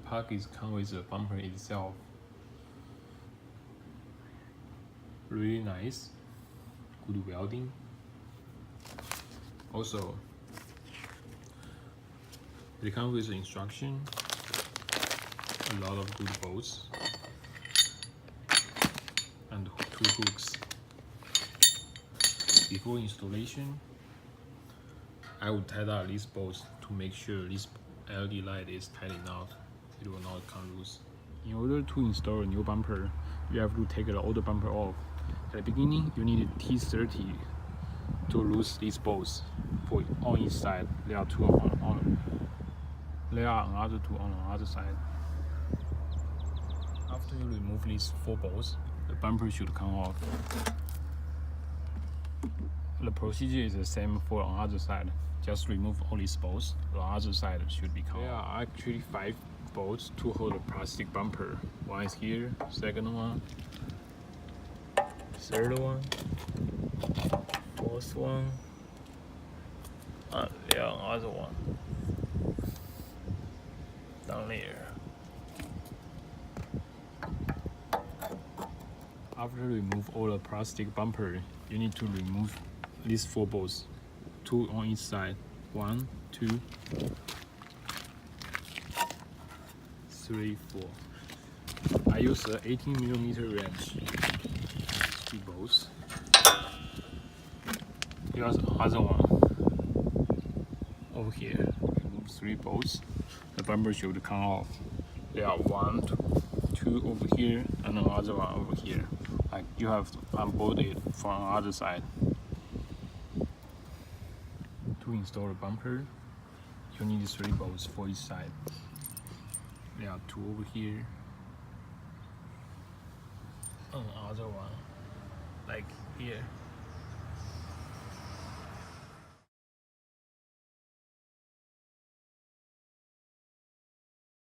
package comes with the bumper itself. Really nice, good welding. Also, it comes with instruction, a lot of good bolts, and 2 hooks. Before installation, I would tighten up these bolts to make sure this LED light is tight enough, it will not come loose. In order to install a new bumper, you have to take the old bumper off. At the beginning, you need T30 to loose these bolts for on each side. There are 2 there are another 2 on the other side. After you remove these 4 bolts, the bumper should come off. The procedure is the same for on the other side. Just remove all these bolts. The other side should be come off. There are actually 5 bolts to hold the plastic bumper. One is here, second one, third one, fourth one, and there are another one down there. After you remove all the plastic bumper, you need to remove these 4 bolts, 2 on each side. 1, 2, 3, 4. I use the 18mm wrench. 3 bolts. Here's the other one over here. Remove 3 bolts. The bumper should come off. There are 1, 2 over here, and another one over here. You have to unbolt it from the other side. To install the bumper, you need 3 bolts for each side. There are 2 over here, and another one, like here.